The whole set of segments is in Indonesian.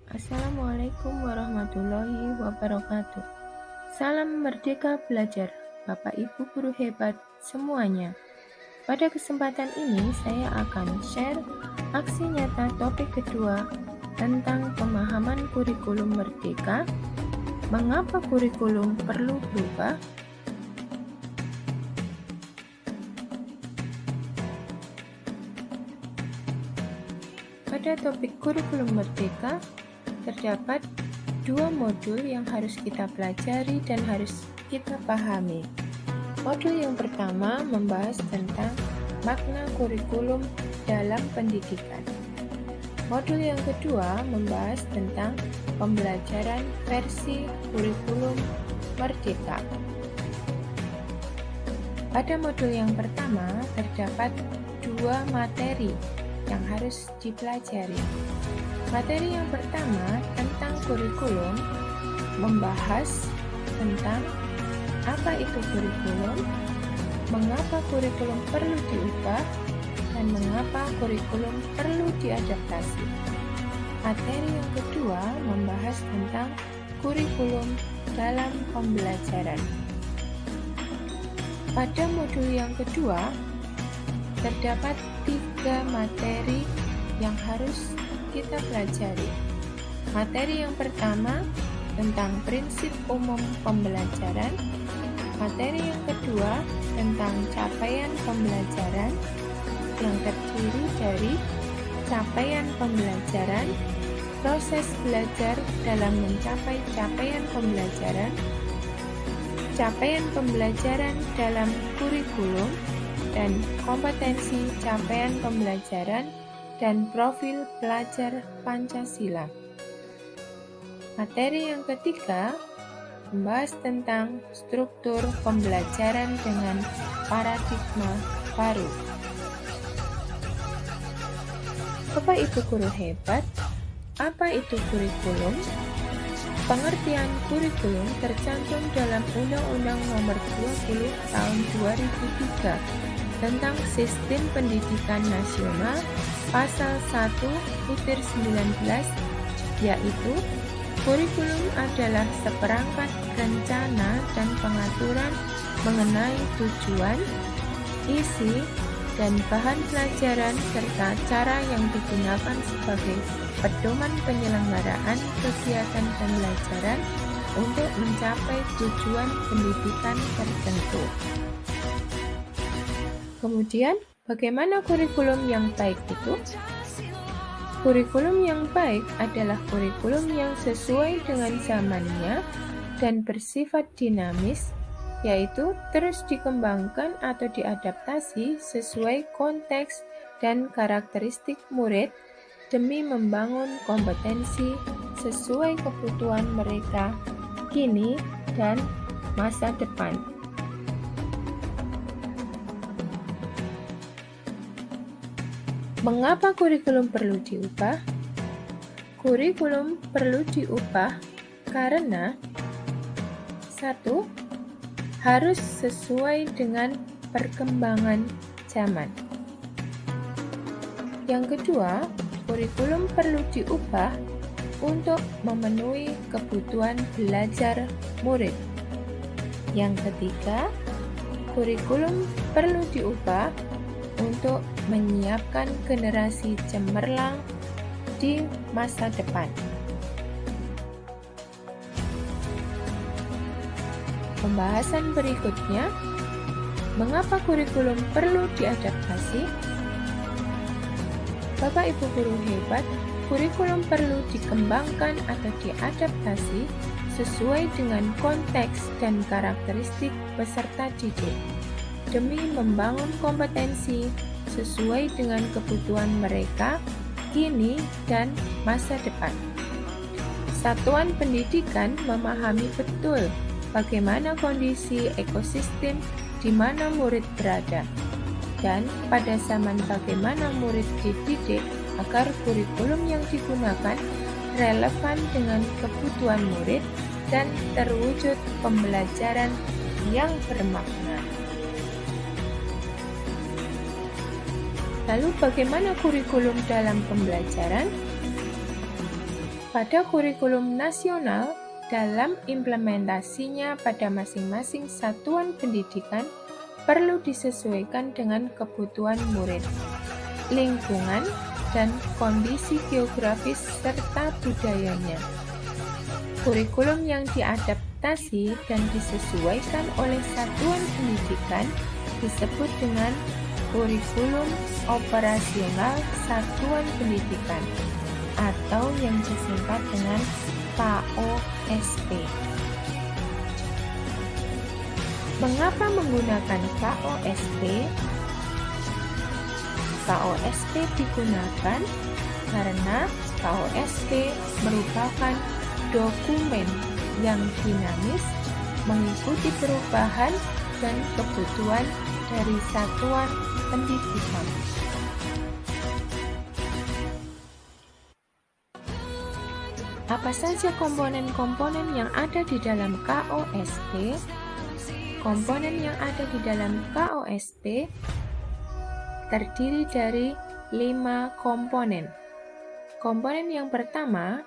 Assalamualaikum warahmatullahi wabarakatuh. Salam merdeka belajar, Bapak Ibu guru hebat semuanya. Pada kesempatan ini saya akan share aksi nyata topik kedua tentang pemahaman kurikulum merdeka. Mengapa kurikulum perlu berubah? Pada topik kurikulum merdeka, terdapat dua modul yang harus kita pelajari dan harus kita pahami. Modul yang pertama membahas tentang makna kurikulum dalam pendidikan. Modul yang kedua membahas tentang pembelajaran versi kurikulum merdeka. Pada modul yang pertama terdapat dua materi yang harus dipelajari. Materi yang pertama tentang kurikulum membahas tentang apa itu kurikulum, mengapa kurikulum perlu diubah, dan mengapa kurikulum perlu diadaptasi. Materi yang kedua membahas tentang kurikulum dalam pembelajaran. Pada modul yang kedua terdapat 3 materi yang harus kita pelajari. Materi yang pertama tentang prinsip umum pembelajaran. Materi yang kedua tentang capaian pembelajaran yang terdiri dari capaian pembelajaran, proses belajar dalam mencapai capaian pembelajaran dalam kurikulum, dan kompetensi capaian pembelajaran dan profil pelajar Pancasila. Materi yang ketiga membahas tentang struktur pembelajaran dengan paradigma baru. Bapak Ibu guru hebat, apa itu kurikulum? Pengertian kurikulum tercantum dalam Undang-Undang Nomor 20 Tahun 2003 tentang Sistem Pendidikan Nasional Pasal 1-19, yaitu kurikulum adalah seperangkat rencana dan pengaturan mengenai tujuan, isi, dan bahan pelajaran serta cara yang digunakan sebagai pedoman penyelenggaraan kegiatan pembelajaran untuk mencapai tujuan pendidikan tertentu. Kemudian, bagaimana kurikulum yang baik itu? Kurikulum yang baik adalah kurikulum yang sesuai dengan zamannya dan bersifat dinamis, yaitu terus dikembangkan atau diadaptasi sesuai konteks dan karakteristik murid demi membangun kompetensi sesuai kebutuhan mereka kini dan masa depan. Mengapa kurikulum perlu diubah? Kurikulum perlu diubah karena 1. Harus sesuai dengan perkembangan zaman. Yang kedua, kurikulum perlu diubah untuk memenuhi kebutuhan belajar murid. Yang ketiga, kurikulum perlu diubah untuk menyiapkan generasi cemerlang di masa depan. Pembahasan berikutnya, mengapa kurikulum perlu diadaptasi? Bapak Ibu guru hebat, kurikulum perlu dikembangkan atau diadaptasi sesuai dengan konteks dan karakteristik peserta didik demi membangun kompetensi sesuai dengan kebutuhan mereka kini dan masa depan. Satuan pendidikan memahami betul bagaimana kondisi ekosistem di mana murid berada, dan pada zaman bagaimana murid dididik agar kurikulum yang digunakan relevan dengan kebutuhan murid dan terwujud pembelajaran yang bermakna. Lalu bagaimana kurikulum dalam pembelajaran? pada kurikulum nasional dalam implementasinya pada masing-masing satuan pendidikan perlu disesuaikan dengan kebutuhan murid, lingkungan, dan kondisi geografis serta budayanya. Kurikulum yang diadaptasi dan disesuaikan oleh satuan pendidikan disebut dengan kurikulum operasional satuan pendidikan atau yang disingkat dengan KOSP. Mengapa menggunakan KOSP? KOSP digunakan karena KOSP merupakan dokumen yang dinamis, mengikuti perubahan dan kebutuhan dari satuan pendidikan. Apa saja komponen-komponen yang ada di dalam KOSP? Komponen yang ada di dalam KOSP terdiri dari 5 komponen. Komponen yang pertama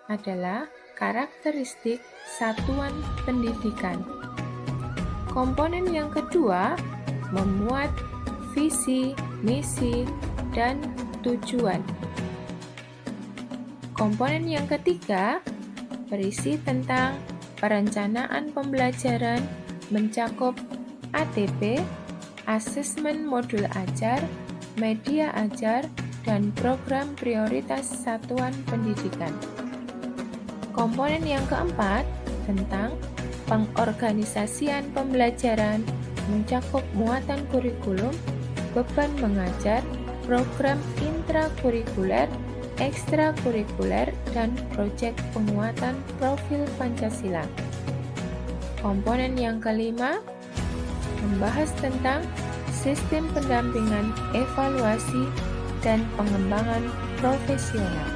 adalah karakteristik satuan pendidikan. Komponen yang kedua memuat visi, misi, dan tujuan. Komponen yang ketiga berisi tentang perencanaan pembelajaran mencakup ATP, asesmen modul ajar, media ajar, dan program prioritas satuan pendidikan. Komponen yang keempat tentang pengorganisasian pembelajaran mencakup muatan kurikulum, beban mengajar, program intrakurikuler, ekstrakurikuler, dan proyek penguatan profil Pancasila. Komponen yang kelima membahas tentang sistem pendampingan, evaluasi, dan pengembangan profesional.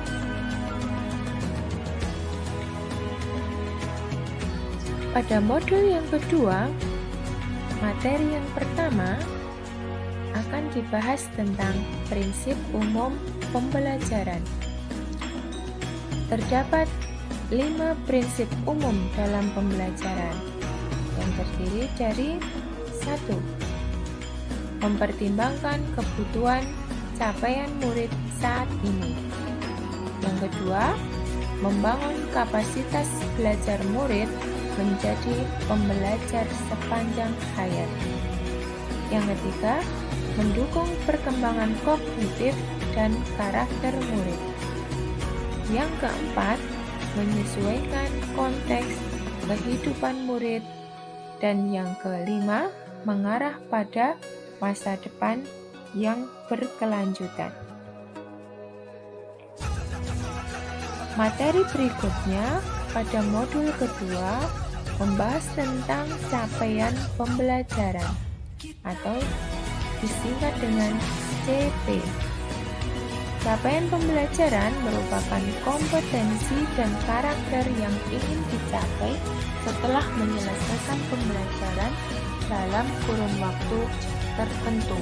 Pada modul yang kedua, materi yang pertama akan dibahas tentang prinsip umum pembelajaran. Terdapat 5 prinsip umum dalam pembelajaran yang terdiri dari 1. Mempertimbangkan kebutuhan capaian murid saat ini. Yang kedua, membangun kapasitas belajar murid menjadi pembelajar sepanjang hayat. Yang ketiga, mendukung perkembangan kognitif dan karakter murid. Yang keempat, menyesuaikan konteks kehidupan murid. Dan yang kelima, mengarah pada masa depan yang berkelanjutan. Materi berikutnya pada modul kedua membahas tentang capaian pembelajaran atau disingkat dengan CP. Capaian pembelajaran merupakan kompetensi dan karakter yang ingin dicapai setelah menyelesaikan pembelajaran dalam kurun waktu tertentu.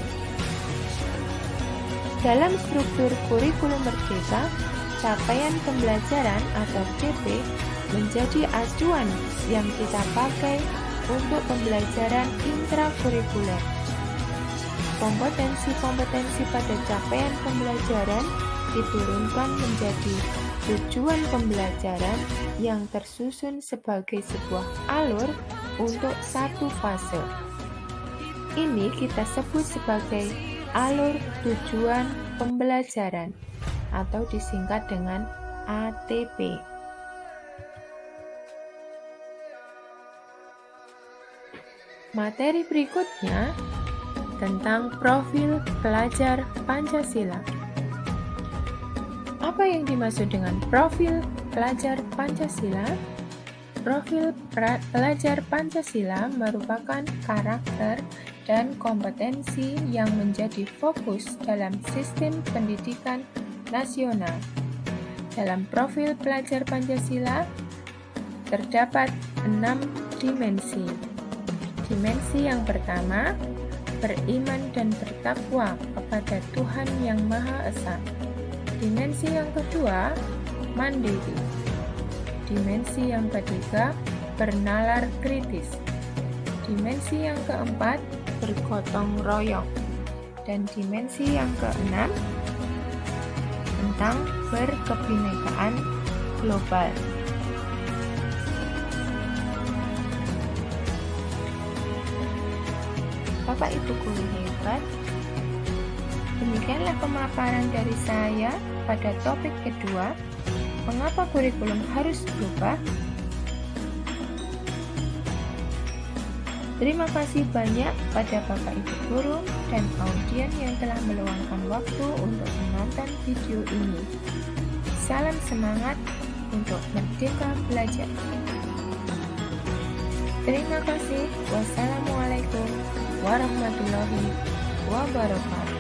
Dalam struktur kurikulum merdeka, capaian pembelajaran atau CP menjadi acuan yang kita pakai untuk pembelajaran intrakurikuler. Kompetensi-kompetensi pada capaian pembelajaran diturunkan menjadi tujuan pembelajaran yang tersusun sebagai sebuah alur untuk satu fase. Ini kita sebut sebagai alur tujuan pembelajaran atau disingkat dengan ATP. Materi berikutnya tentang profil pelajar Pancasila. Apa yang dimaksud dengan profil pelajar Pancasila? Profil pelajar Pancasila merupakan karakter dan kompetensi yang menjadi fokus dalam sistem pendidikan nasional. Dalam profil pelajar Pancasila terdapat 6 dimensi. Dimensi yang pertama, beriman dan bertakwa kepada Tuhan Yang Maha Esa. Dimensi yang kedua, mandiri. Dimensi yang ketiga, bernalar kritis. Dimensi yang keempat, bergotong royong. Dan dimensi yang keenam, tentang berkebinekaan global. Bapak Ibu guru hebat, demikianlah pemaparan dari saya pada topik kedua, mengapa kurikulum harus berubah. Terima kasih banyak pada Bapak Ibu guru dan audien yang telah meluangkan waktu untuk menonton video ini. Salam semangat untuk merdeka belajar. Terima kasih. Wassalamualaikum warahmatullahi wabarakatuh.